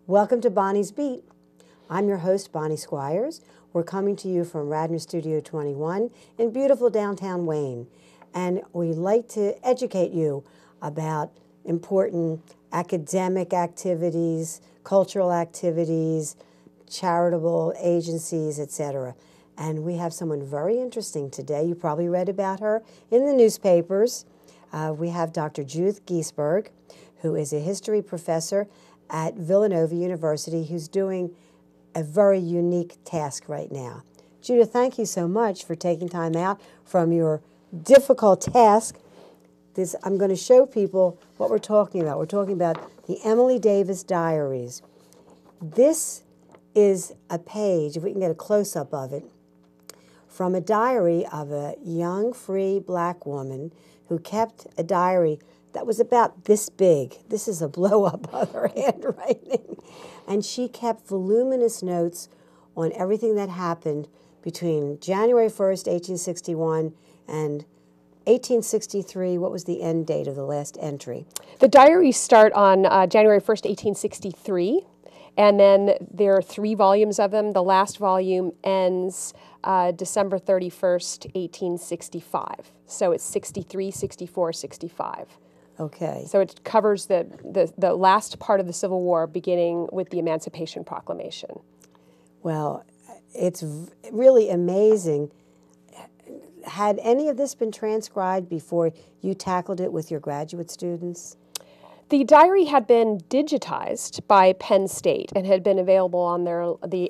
Welcome to Bonnie's Beat. I'm your host, Bonnie Squires. We're coming to you from Radnor Studio 21 in beautiful downtown Wayne. And we like to educate you about important academic activities, cultural activities, charitable agencies, etc. And we have someone very interesting today. You probably read about her in the newspapers. We have Dr. Judith Giesberg, who is a history professor at Villanova University, who's doing a very unique task right now. Judith, thank you so much for taking time out from your difficult task. I'm going to show people what we're talking about. We're talking about the Emily Davis Diaries. This is a page, if we can get a close-up of it, from a diary of a young, free black woman who kept a diary that was about this big. This is a blow-up of her handwriting. And she kept voluminous notes on everything that happened between January 1st, 1861 and 1863. What was the end date of the last entry? The diaries start on January 1st, 1863, and then there are 3 volumes of them. The last volume ends December 31st, 1865. So it's 63, 64, 65. Okay. So it covers the last part of the Civil War, beginning with the Emancipation Proclamation. Well, it's really amazing. Had any of this been transcribed before you tackled it with your graduate students? The diary had been digitized by Penn State and had been available on the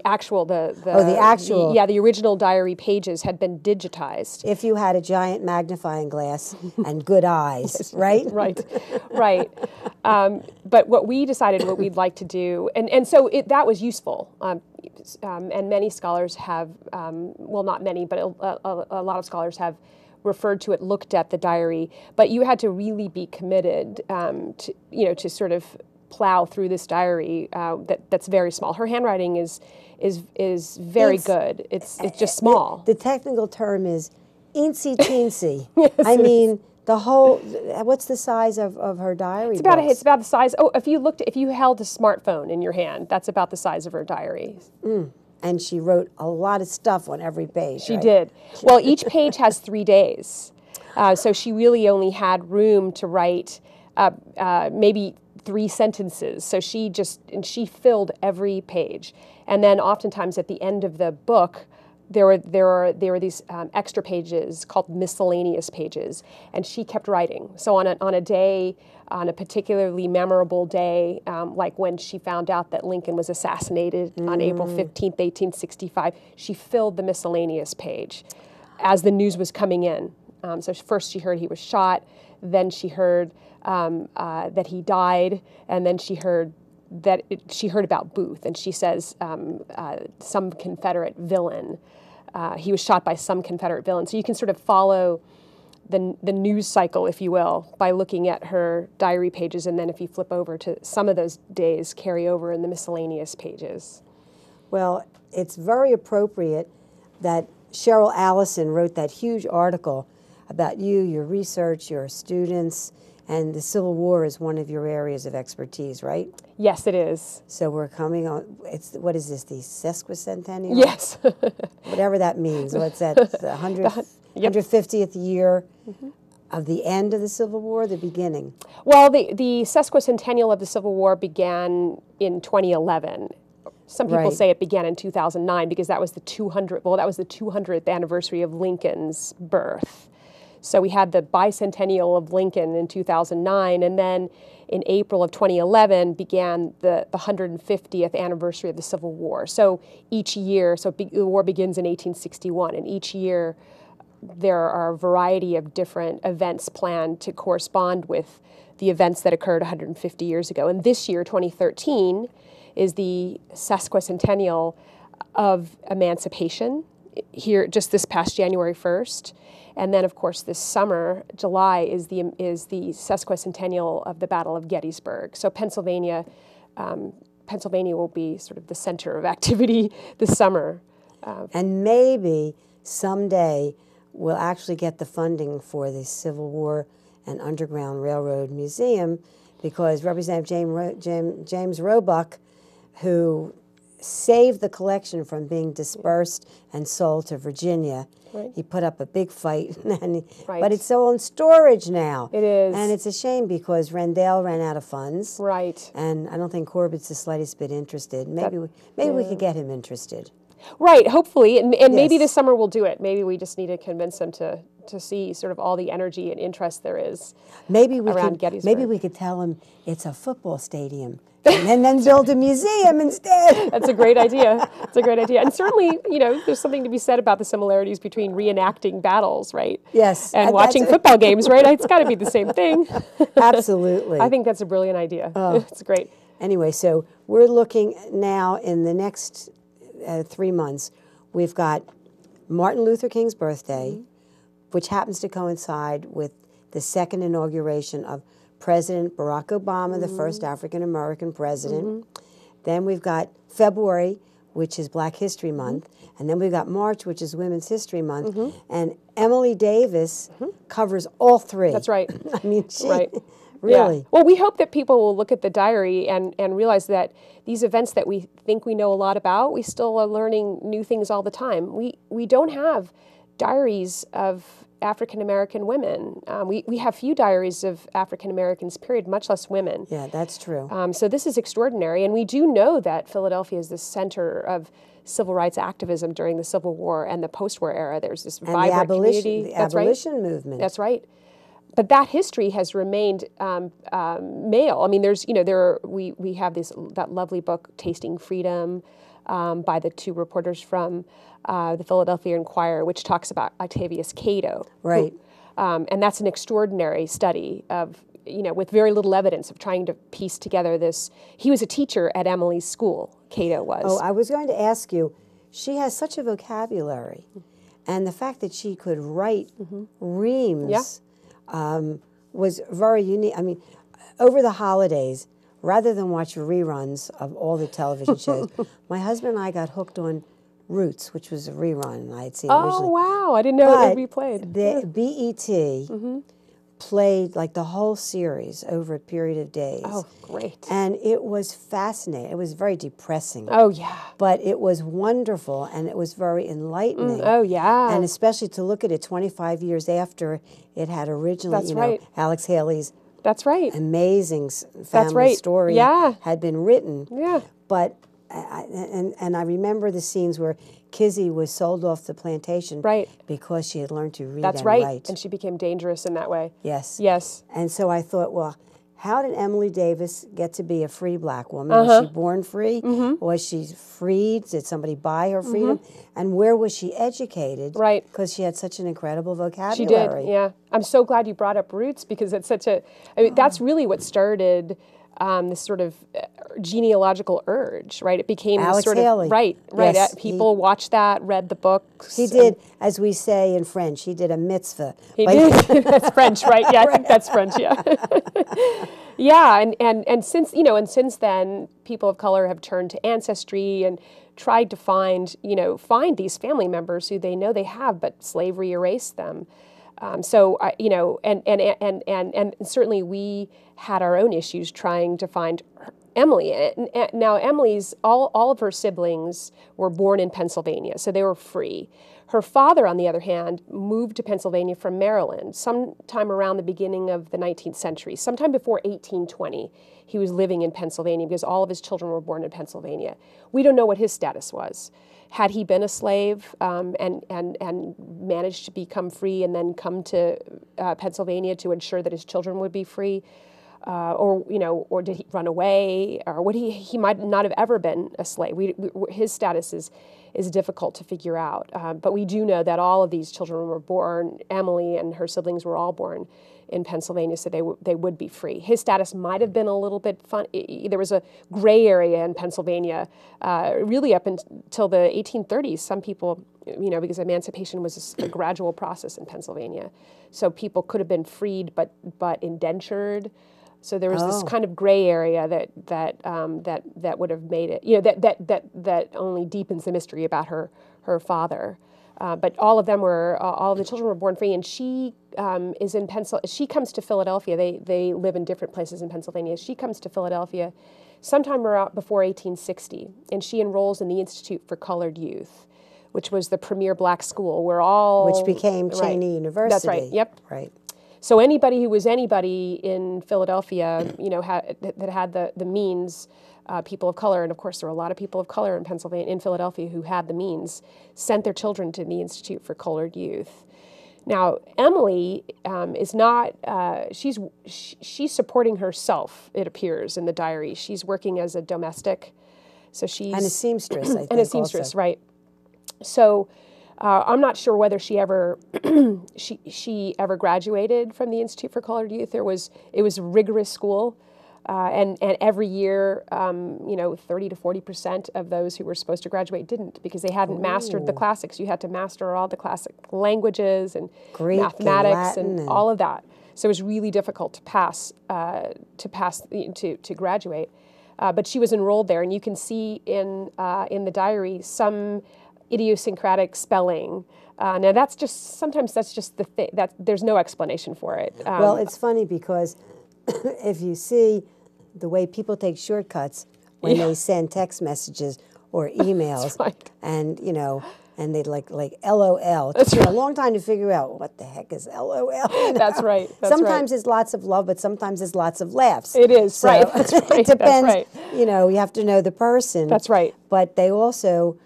original diary pages had been digitized. If you had a giant magnifying glass and good eyes, Yes, right? Right. But what we decided, what we'd like to do, and so that was useful. And many scholars have, well, not many, but a lot of scholars have referred to it, looked at the diary, but you had to really be committed to sort of plow through this diary that's very small. Her handwriting is very good. It's just small. The technical term is eensy teensy. Yes, I mean, the whole. What's the size of her diary? It's about the size. Oh, if you held a smartphone in your hand, that's about the size of her diary. And she wrote a lot of stuff on every page. She did. Well, each page has 3 days. So she really only had room to write maybe 3 sentences. So she filled every page. And then oftentimes at the end of the book, there were these extra pages called Miscellaneous Pages, and she kept writing. So on a particularly memorable day, like when she found out that Lincoln was assassinated on April 15th, 1865, she filled the miscellaneous page as the news was coming in. So first she heard he was shot, then she heard that he died, and then she heard about Booth, and she says some Confederate villain. He was shot by some Confederate villain. So you can sort of follow the news cycle, if you will, by looking at her diary pages, and then if you flip over to some of those days, carry over in the miscellaneous pages. Well, it's very appropriate that Cheryl Allison wrote that huge article about you, your research, your students, and the Civil War is one of your areas of expertise, right? Yes, it is. So we're coming on, what is this, the Sesquicentennial? Yes. Whatever that means. What's that, the 150th year of the end of the Civil War, the beginning? Well, the Sesquicentennial of the Civil War began in 2011. Some people say it began in 2009 because that was the 200th anniversary of Lincoln's birth. So we had the bicentennial of Lincoln in 2009, and then in April of 2011 began the 150th anniversary of the Civil War. So each year, the war begins in 1861, and each year there are a variety of different events planned to correspond with the events that occurred 150 years ago. And this year, 2013, is the Sesquicentennial of Emancipation, here just this past January 1st. And then, of course, this summer, July, is the Sesquicentennial of the Battle of Gettysburg. So Pennsylvania will be sort of the center of activity this summer. And maybe someday we'll actually get the funding for the Civil War and Underground Railroad Museum, because Representative James Roebuck who saved the collection from being dispersed and sold to Virginia. Right. He put up a big fight, Right. but it's all in storage now. It is. And it's a shame because Rendell ran out of funds. Right. And I don't think Corbett's the slightest bit interested. Maybe we could get him interested. Right, hopefully, and maybe Yes. this summer we'll do it. Maybe we just need to convince them to see sort of all the energy and interest there is Maybe we around could. Gettysburg. Maybe we could tell him it's a football stadium, and then build a museum instead. That's a great idea. It's a great idea. And certainly, there's something to be said about the similarities between reenacting battles, right? Yes. And watching football games, right? It's got to be the same thing. Absolutely. I think that's a brilliant idea. It's great. Anyway, so we're looking now in the next 3 months. We've got Martin Luther King's birthday, which happens to coincide with the second inauguration of President Barack Obama, the first African-American president. Then we've got February, which is Black History Month. And then we've got March, which is Women's History Month. And Emily Davis covers all three. That's right. I mean, she Right. really. Yeah. Well, we hope that people will look at the diary and realize that these events that we think we know a lot about, we still are learning new things all the time. We don't have diaries of African American women. We have few diaries of African Americans, period, much less women. Yeah, that's true. So this is extraordinary. And we do know that Philadelphia is the center of civil rights activism during the Civil War and the post-war era. There's this And vibrant community. the That's right. abolition movement. That's right. But that history has remained male. I mean, we have that lovely book, Tasting Freedom, by the two reporters from the Philadelphia Inquirer, which talks about Octavius Cato. Right. And that's an extraordinary study of, with very little evidence of trying to piece together this. He was a teacher at Emily's school, Cato was. Oh, I was going to ask you, she has such a vocabulary. And the fact that she could write reams was very unique. I mean, over the holidays, rather than watch reruns of all the television shows, my husband and I got hooked on Roots, which was a rerun I had seen originally. Oh, wow. I didn't know it would be played. The BET played like the whole series over a period of days. Oh, great. And it was fascinating. It was very depressing. Oh, yeah. But it was wonderful, and it was very enlightening. Oh, yeah. And especially to look at it 25 years after it had originally, That's right. Alex Haley's That's right. amazing family right. story Yeah. had been written. Yeah. But, I remember the scenes where Kizzy was sold off the plantation Right. because she had learned to read That's and right. write. And she became dangerous in that way. Yes. Yes. And so I thought, well, how did Emily Davis get to be a free black woman? Was she born free? Was she freed? Did somebody buy her freedom? And where was she educated? Right. Because she had such an incredible vocabulary. She did, yeah. I'm so glad you brought up Roots because it's that's really what started this sort of genealogical urge, right? It became this Alex sort Haley. of, right. Yes, People watched that, read the books. He did, as we say in French, he did a mitzvah. He did. That's French, right? Yeah, I think that's French, yeah. Yeah, and since then, people of color have turned to Ancestry and tried to find these family members who they know they have, but slavery erased them. And certainly we had our own issues trying to find Emily. And now Emily's, all of her siblings were born in Pennsylvania, so they were free. Her father, on the other hand, moved to Pennsylvania from Maryland sometime around the beginning of the 19th century, sometime before 1820. He was living in Pennsylvania because all of his children were born in Pennsylvania. We don't know what his status was. Had he been a slave and managed to become free and then come to Pennsylvania to ensure that his children would be free, or did he run away, or would he might not have ever been a slave? His status is difficult to figure out. But we do know that all of these children were born. Emily and her siblings were all born in Pennsylvania, so they would be free. His status might have been a little bit fun. There was a gray area in Pennsylvania, really up until the 1830s. Some people, because emancipation was a gradual process in Pennsylvania, so people could have been freed but indentured. So there was this kind of gray area that would have made it, that only deepens the mystery about her father. But all of the children were born free, and she is in She comes to Philadelphia. They live in different places in Pennsylvania. She comes to Philadelphia sometime before 1860, and she enrolls in the Institute for Colored Youth, which was the premier black school where all... Which became Cheney University. That's right, yep. Right. So anybody who was anybody in Philadelphia, you know, that had the means, people of color, and of course there were a lot of people of color in Philadelphia who had the means, sent their children to the Institute for Colored Youth. Now, Emily is not, she's supporting herself, it appears, in the diary. She's working as a domestic, so she's... And a seamstress, I think, and a seamstress, also. right. So I'm not sure whether she ever she ever graduated from the Institute for Colored Youth. It was a rigorous school, and every year, you know, 30 to 40% of those who were supposed to graduate didn't, because they hadn't mastered the classics. You had to master all the classic languages and Greek mathematics and and all of that. So it was really difficult to graduate. But she was enrolled there, and you can see in the diary some idiosyncratic spelling. Now sometimes that's just the thing, that there's no explanation for it. Well, it's funny because if you see the way people take shortcuts when they send text messages or emails, That's right. and you know, and they like LOL. It took me a long time to figure out what the heck is LOL. You know? That's right. That's sometimes it's lots of love, but sometimes it's lots of laughs. It is, so right. That's right. It depends. That's right. You know, you have to know the person. That's right. But they also,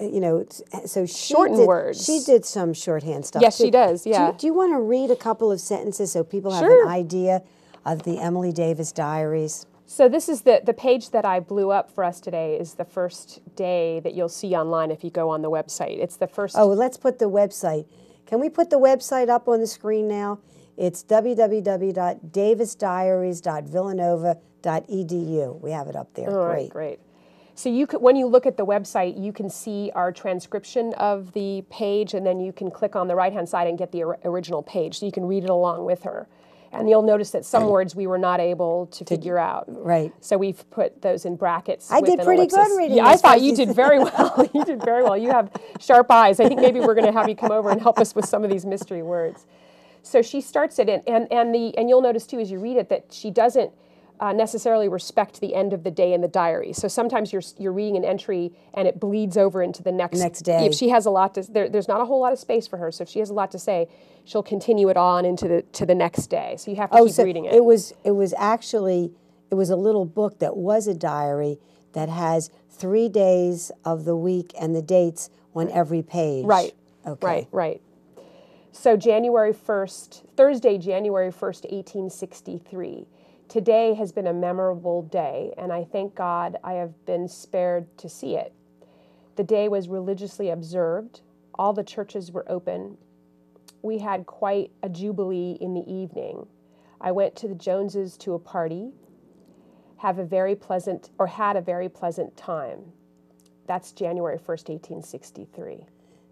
you know, so shorten words. She did some shorthand stuff. Yes, too. she does. Yeah. Do you want to read a couple of sentences so people have Sure. an idea of the Emily Davis diaries? So this is the page that I blew up for us today is the first day that you'll see online if you go on the website. It's the first... Oh, let's put the website. Can we put the website up on the screen now? It's www.davisdiaries.villanova.edu. We have it up there. All right, great. So when you look at the website, you can see our transcription of the page, and then you can click on the right-hand side and get the original page, so you can read it along with her. And you'll notice that some words we were not able to figure out. Right. So we've put those in brackets. I with did an pretty ellipsis. good reading. Yeah, I thought you did very well. You did very well. You have sharp eyes. I think maybe we're going to have you come over and help us with some of these mystery words. So she starts it, and you'll notice too as you read it that she doesn't necessarily respect the end of the day in the diary. So sometimes you're reading an entry and it bleeds over into the next day. If she has a lot to, there's not a whole lot of space for her. So if she has a lot to say, she'll continue it on into the next day. So you have to keep reading it. It was actually a little book that was a diary that has 3 days of the week and the dates on every page. Right. Okay. Right. So Thursday, January 1st, 1863. Today has been a memorable day, and I thank God I have been spared to see it. The day was religiously observed. All the churches were open. We had quite a jubilee in the evening. I went to the Joneses to a party, had a very pleasant time. That's January 1st, 1863.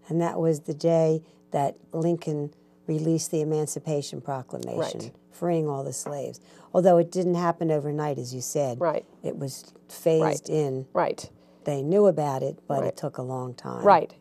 And that was the day that Lincoln released the Emancipation Proclamation, Right. freeing all the slaves. Although it didn't happen overnight, as you said. Right. It was phased in. Right. They knew about it, but Right. it took a long time. Right.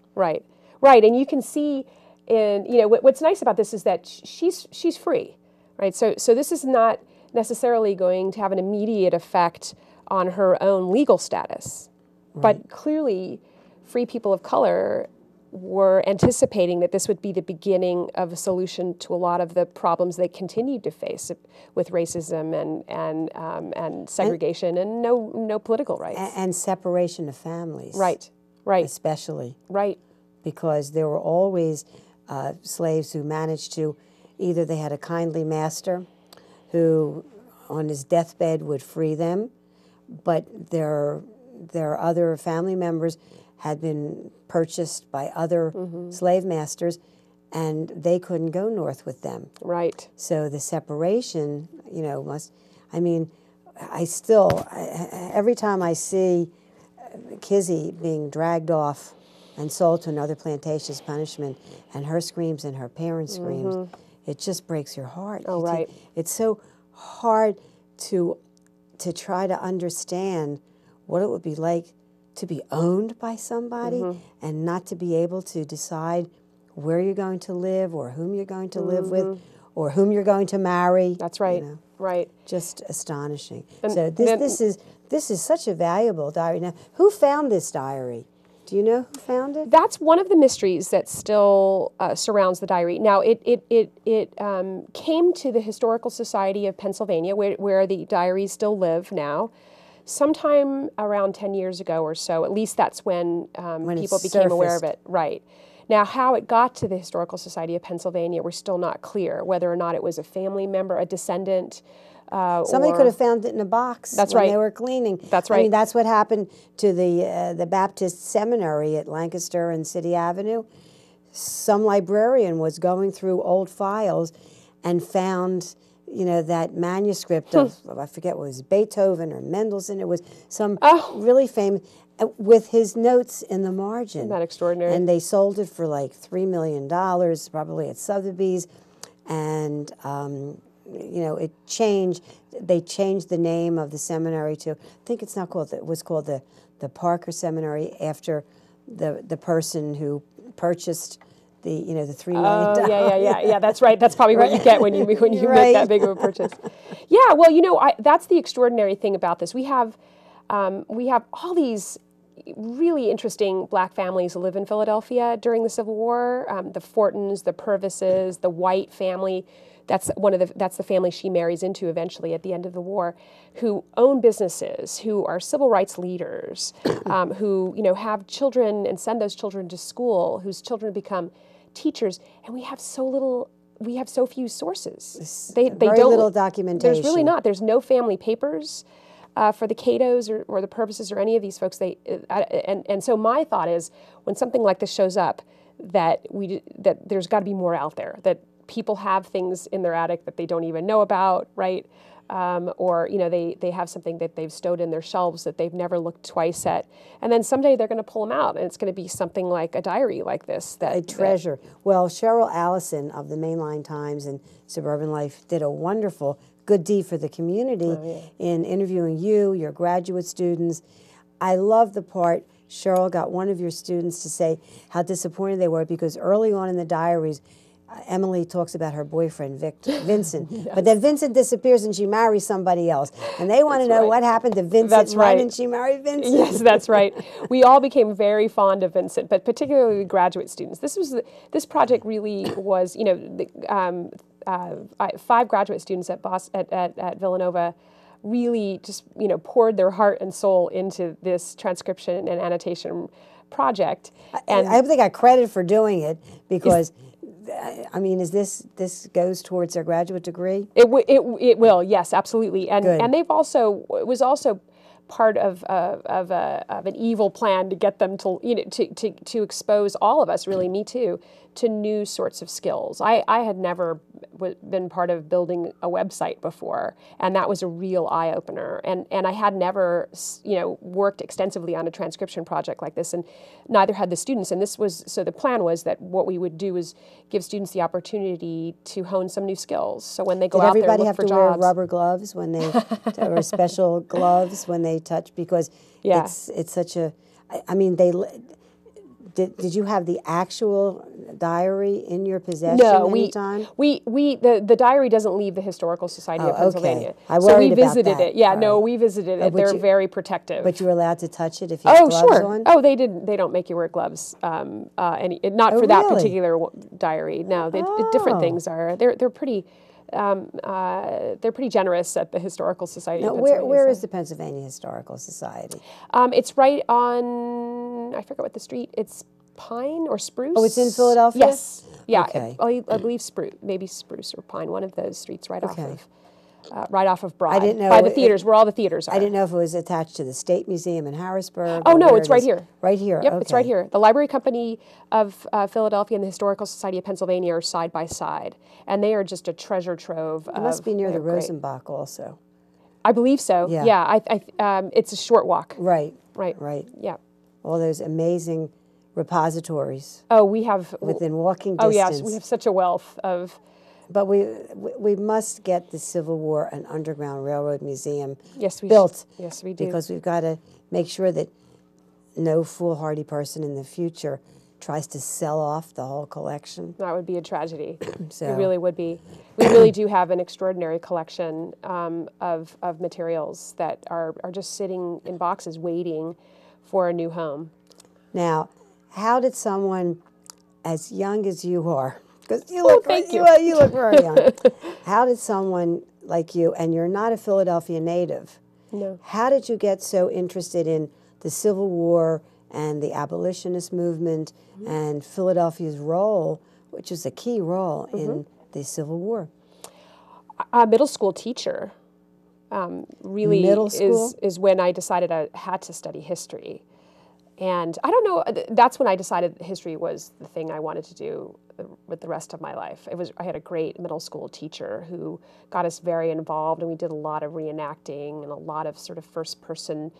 And you can see what's nice about this is that she's free, right? So this is not necessarily going to have an immediate effect on her own legal status, but clearly free people of color were anticipating that this would be the beginning of a solution to a lot of the problems they continued to face with racism and segregation and no political rights. And separation of families. Right. Especially. Right. Because there were always slaves who managed to, either they had a kindly master who on his deathbed would free them, but their other family members had been purchased by other slave masters, and they couldn't go north with them. Right. So the separation, every time I see Kizzy being dragged off and sold to another plantation as punishment, and her screams and her parents' screams, it just breaks your heart. Oh, right. It's so hard to try to understand what it would be like to be owned by somebody and not to be able to decide where you're going to live or whom you're going to live with or whom you're going to marry. That's right. Right. Just astonishing. And so this is This is such a valuable diary. Now, who found this diary? Do you know who found it? That's one of the mysteries that still surrounds the diary. Now, it came to the Historical Society of Pennsylvania, where the diaries still live now, sometime around 10 years ago or so. At least that's when people became aware of it. Right. Now, how it got to the Historical Society of Pennsylvania, we're still not clear, whether or not it was a family member, a descendant. Somebody could have found it in a box when they were cleaning. That's right. I mean, that's what happened to the Baptist Seminary at Lancaster and City Avenue. Some librarian was going through old files and found, that manuscript of, I forget what it was, Beethoven or Mendelssohn. It was some really famous, with his notes in the margin. Isn't that extraordinary? And they sold it for like $3 million, probably at Sotheby's. And it changed. They changed the name of the seminary to, I think it's not called, it was called the Parker Seminary after the person who purchased the $3 million. Yeah. That's right. That's probably what you get when you make that big of a purchase. Yeah. Well, that's the extraordinary thing about this. We have all these really interesting Black families who live in Philadelphia during the Civil War. The Fortons, the Purvises, the White family. That's the family she marries into eventually at the end of the war, who own businesses, who are civil rights leaders, who have children and send those children to school, whose children become teachers, and we have so few sources. They very don't, little documentation. There's really not. There's no family papers for the Catos or the Purvises or any of these folks. And so my thought is, when something like this shows up, that there's got to be more out there, that people have things in their attic that they don't even know about, right? Or they have something that they've stowed in their shelves that they've never looked twice at, and then someday they're going to pull them out, and it's going to be something like a diary like this. A treasure. Well, Cheryl Allison of the Mainline Times and Suburban Life did a wonderful good deed for the community in interviewing you, your graduate students. I love the part Cheryl got one of your students to say how disappointed they were because early on in the diaries, Emily talks about her boyfriend, Vincent. Yes. But then Vincent disappears and she marries somebody else. And they want to know what happened to Vincent. That's right. Why didn't she marry Vincent? Yes, that's right. We all became very fond of Vincent, but particularly graduate students. This project really was, 5 graduate students at Villanova really just, poured their heart and soul into this transcription and annotation project. And I hope they got credit for doing it because... this goes towards their graduate degree? It will, yes, absolutely. And Good. And it was also part of an evil plan to get them to expose all of us, really, me too, to new sorts of skills. I had never been part of building a website before, and that was a real eye-opener. And I had never, worked extensively on a transcription project like this, and neither had the students. And so the plan was that what we would do is give students the opportunity to hone some new skills. So when they go out there and look for jobs. Did everybody have to wear rubber gloves when they, or special gloves when they touch? Because it's such a, Did you have the actual diary in your possession anytime? The diary doesn't leave the Historical Society of Pennsylvania. Okay. I worried so we visited about that. it. Yeah, All no, right. we visited it. They're very protective. But you were allowed to touch it if you had gloves on? Oh, they didn't. They don't make you wear gloves. Not for that particular diary. No, different things are. They're pretty. They're pretty generous at the Historical Society of Pennsylvania. Where is the Pennsylvania Historical Society? It's right on, I forget what the street, it's Pine or Spruce? Oh, it's in Philadelphia? Yes. Yeah, okay. I believe Spruce, maybe Spruce or Pine, one of those streets right off of Broad. I didn't know by the theaters, where all the theaters are. I didn't know if it was attached to the State Museum in Harrisburg. Oh, no, it's right here. Right here, Yep, it's right here. The Library Company of Philadelphia and the Historical Society of Pennsylvania are side by side, and they are just a treasure trove. It must be near the Rosenbach also. I believe so. Yeah. It's a short walk. Right. Yeah. All those amazing repositories. Oh, we have within walking distance. Oh yes, we have such a wealth of. But we must get the Civil War and Underground Railroad Museum built. Yes, we do. Because we've got to make sure that no foolhardy person in the future tries to sell off the whole collection. That would be a tragedy. So It really would be. We really do have an extraordinary collection of materials that are just sitting in boxes waiting for a new home. now, how did someone as young as you are, because you Oh, look thank you. you look very young, how did someone like you, and you're not a Philadelphia native, No. how did you get so interested in the Civil War and the abolitionist movement and Philadelphia's role, which is a key role in the Civil War? A middle school teacher really Middle school? is when I decided I had to study history. And I don't know, that's when I decided history was the thing I wanted to do with the rest of my life. I had a great middle school teacher who got us very involved, and we did a lot of reenacting and a lot of sort of first person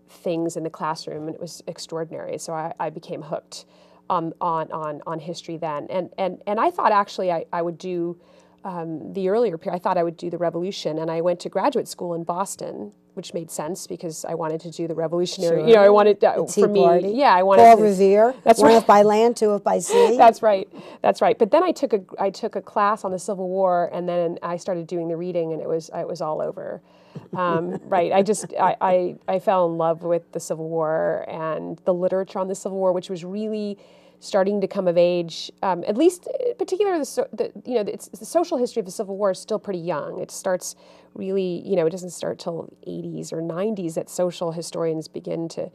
things in the classroom, and it was extraordinary. So I became hooked on history then. And I thought actually I would do the earlier period, I thought I would do the Revolution, and I went to graduate school in Boston, which made sense because I wanted to do the revolutionary. Sure. You know, I wanted The Tea for me, Party. yeah, I wanted Paul to. Revere, That's one right. if by land, two if by sea. That's right. That's right. But then I took a class on the Civil War, and then I started doing the reading, and it was all over. Right. I fell in love with the Civil War and the literature on the Civil War, which was really starting to come of age. At least, particularly the social history of the Civil War is still pretty young. It starts really, it doesn't start till 80s or 90s that social historians begin to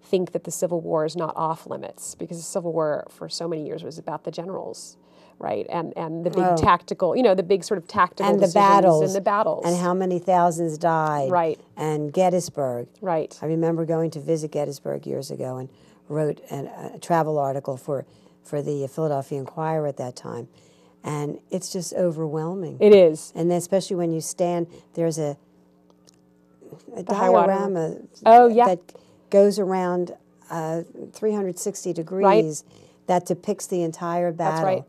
think that the Civil War is not off limits, because the Civil War for so many years was about the generals, right? And the big tactical, the big sort of tactical And the decisions battles. and the battles. And how many thousands died. Right. And Gettysburg. Right. I remember going to visit Gettysburg years ago and wrote a travel article for the Philadelphia Inquirer at that time. And it's just overwhelming. It is. And then especially when you stand, there's a high water. diorama Oh, yeah. that goes around 360 degrees that depicts the entire battle. That's right.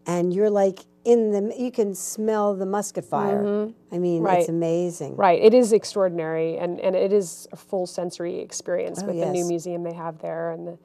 And you're like you can smell the musket fire. I mean, it's amazing. Right. It is extraordinary, and it is a full sensory experience with the new yes. museum they have there, and the,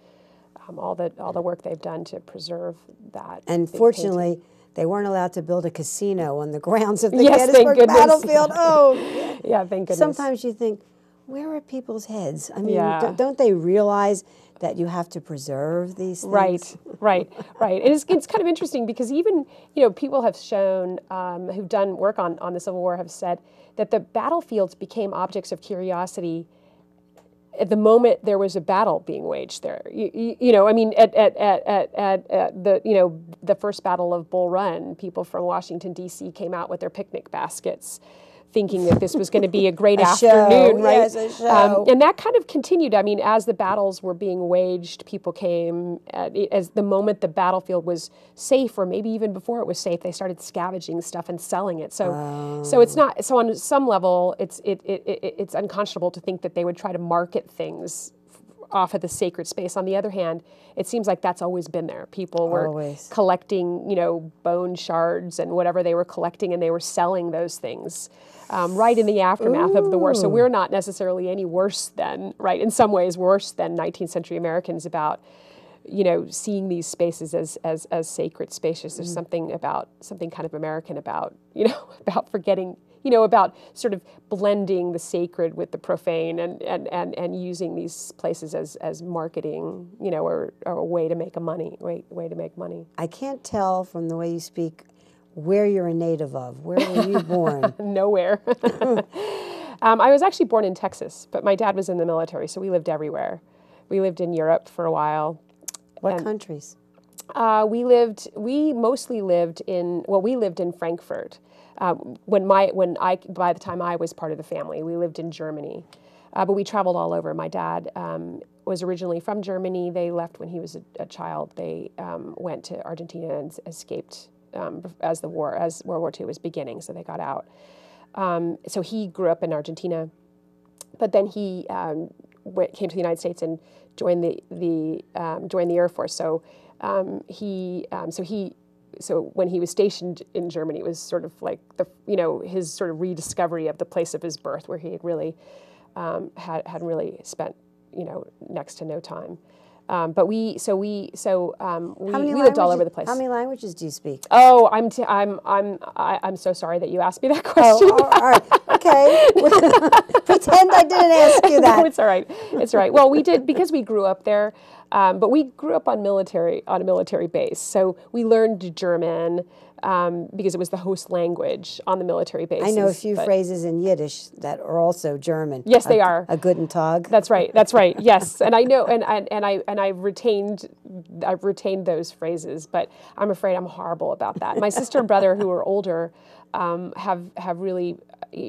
all the work they've done to preserve that. And big fortunately, painting. they weren't allowed to build a casino on the grounds of the Yes, thank Gettysburg goodness. battlefield. Oh, Yeah, thank goodness. sometimes you think, where are people's heads? I mean, Yeah. don't they realize that you have to preserve these things? Right. It's kind of interesting because even, people have shown, who've done work on the Civil War have said that the battlefields became objects of curiosity at the moment there was a battle being waged there. I mean, at the first Battle of Bull Run, people from Washington, D.C. came out with their picnic baskets, thinking that this was going to be a great afternoon, right? Yes, a show. And that kind of continued. I mean, as the battles were being waged, people came, as the moment the battlefield was safe, or maybe even before it was safe, they started scavenging stuff and selling it. So it's not, so on some level, it's unconscionable to think that they would try to market things off of the sacred space. On the other hand, it seems like that's always been there. People were collecting, bone shards and whatever they were collecting, and they were selling those things right in the aftermath of the war. So we're not necessarily any worse than, right, in some ways worse than 19th century Americans about, seeing these spaces as sacred spaces. There's something kind of American about, about forgetting, about sort of blending the sacred with the profane and using these places as marketing, or a way to make way to make money. I can't tell from the way you speak where you're a native of. Where were you born? Nowhere. I was actually born in Texas, but my dad was in the military, so we lived everywhere. We lived in Europe for a while. What countries? We mostly lived in Frankfurt. By the time I was part of the family, we lived in Germany, but we traveled all over. My dad was originally from Germany. They left when he was a child. They went to Argentina and escaped as World War II was beginning. So they got out. So he grew up in Argentina, but then he came to the United States and joined the Air Force. So So when he was stationed in Germany, it was sort of like his sort of rediscovery of the place of his birth, where he had really had really spent next to no time. But we lived all over the place. How many languages do you speak? Oh, I'm so sorry that you asked me that question. Oh, all right. Okay. Pretend I didn't ask you that. No, it's all right. It's all right. Well, we did because we grew up there, but we grew up on a military base. So we learned German because it was the host language on the military base. I know a few phrases in Yiddish that are also German. Yes, they are. A guten Tag. That's right. That's right. Yes, and I know, and I've retained those phrases, but I'm afraid I'm horrible about that. My sister and brother, who are older, have really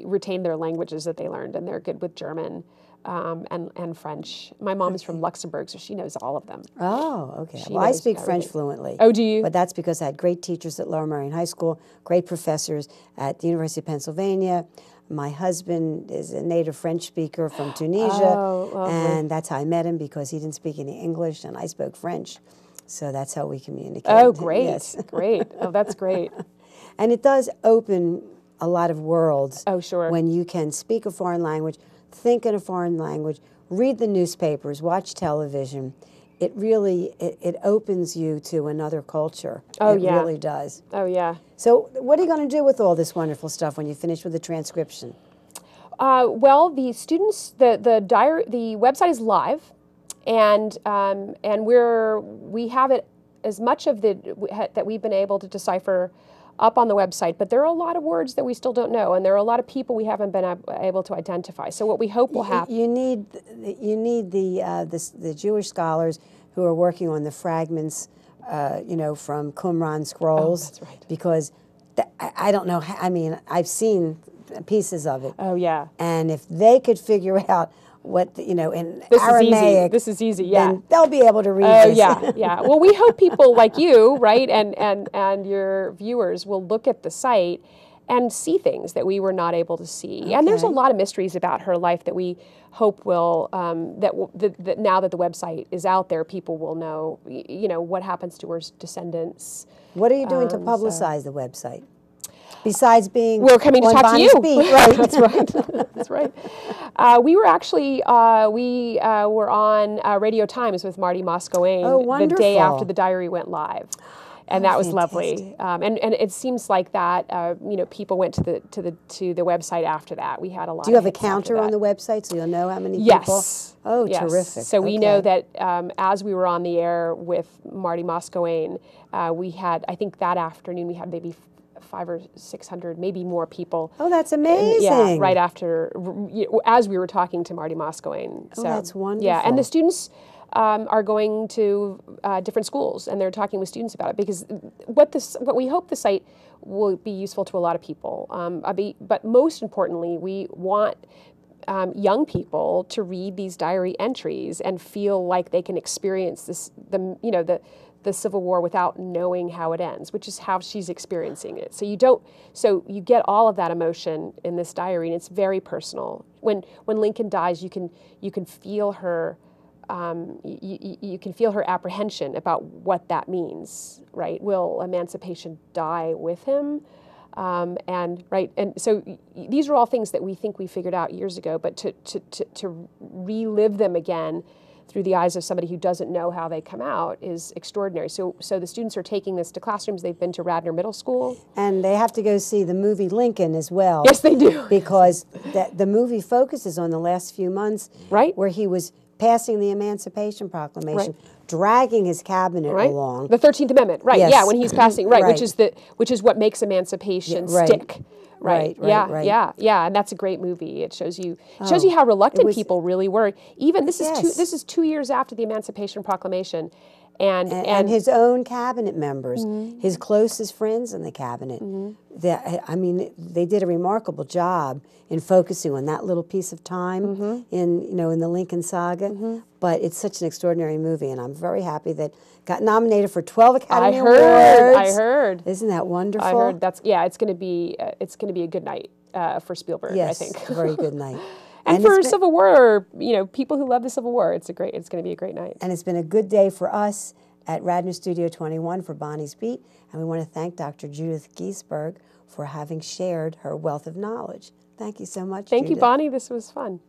retained their languages that they learned, and they're good with German. And French. My mom is from Luxembourg, so she knows all of them. Oh, okay. Well, I speak French fluently. Oh, do you? But that's because I had great teachers at Lower Merion High School, great professors at the University of Pennsylvania. My husband is a native French speaker from Tunisia, and that's how I met him because he didn't speak any English and I spoke French. So that's how we communicate. Oh, great. Yes. Great. Oh, that's great. And it does open a lot of worlds. Oh, sure. When you can speak a foreign language, think in a foreign language, read the newspapers, watch television. It really, it opens you to another culture. Oh, it yeah. really does. Oh, yeah. So what are you going to do with all this wonderful stuff when you finish with the transcription? Well, the students, the website is live, and we have it as much of that we've been able to decipher up on the website, but there are a lot of words that we still don't know, and there are a lot of people we haven't been able to identify. So what we hope will happen. You need the Jewish scholars who are working on the fragments, from Qumran scrolls. Oh, that's right. Because I don't know. I mean, I've seen pieces of it. Oh yeah. And if they could figure out what in this Aramaic, this is easy. Yeah. Then they'll be able to read Oh this. yeah, yeah. Well, we hope people like you, right, and your viewers will look at the site and see things that we were not able to see. Okay. And there's a lot of mysteries about her life that we hope will that now that the website is out there, people will know. What happens to her descendants. What are you doing to publicize the website? Besides being we're coming to talk Bonnie's to you. Beat, right? That's right. That's right. We were actually were on Radio Times with Marty Moscowain the day after the diary went live, and that was lovely. And it seems like that people went to the website after that. We had a lot. Do you have a counter on the website so you'll know how many people? Yes. Oh, yes. terrific. So we know that as we were on the air with Marty Moscowain, we had, I think that afternoon we had maybe 500 or 600, maybe more people. Oh, that's amazing. Yeah, right after, as we were talking to Marty Moscowain. Oh, that's wonderful. Yeah, and the students are going to different schools, and they're talking with students about it, because what we hope the site will be useful to a lot of people. But most importantly, we want young people to read these diary entries and feel like they can experience the Civil War without knowing how it ends, which is how she's experiencing it. So you get all of that emotion in this diary, and it's very personal. When Lincoln dies, you can feel her you can feel her apprehension about what that means, right? Will emancipation die with him? And so these are all things that we think we figured out years ago, but to relive them again through the eyes of somebody who doesn't know how they come out is extraordinary. So the students are taking this to classrooms. They've been to Radnor Middle School. And they have to go see the movie Lincoln as well. Yes, they do. Because the movie focuses on the last few months, right, where he was passing the Emancipation Proclamation, dragging his cabinet along. The 13th Amendment, right, yes. Yeah, when he's passing, which is what makes emancipation stick. Right. Yeah, and that's a great movie. It shows you how reluctant people really were. Even this is 2 years after the Emancipation Proclamation, and his own cabinet members, his closest friends in the cabinet. They did a remarkable job in focusing on that little piece of time in the Lincoln saga. But it's such an extraordinary movie, and I'm very happy that it got nominated for 12 Academy Awards. I heard. Isn't that wonderful? I heard. It's going to be a good night for Spielberg. Yes, I think. A very good night. And for Civil War, people who love the Civil War, it's going to be a great night. And it's been a good day for us at Radnor Studio 21 for Bonnie's Beat, and we want to thank Dr. Judith Giesberg for having shared her wealth of knowledge. Thank you so much, Thank Judith. you, Bonnie. This was fun.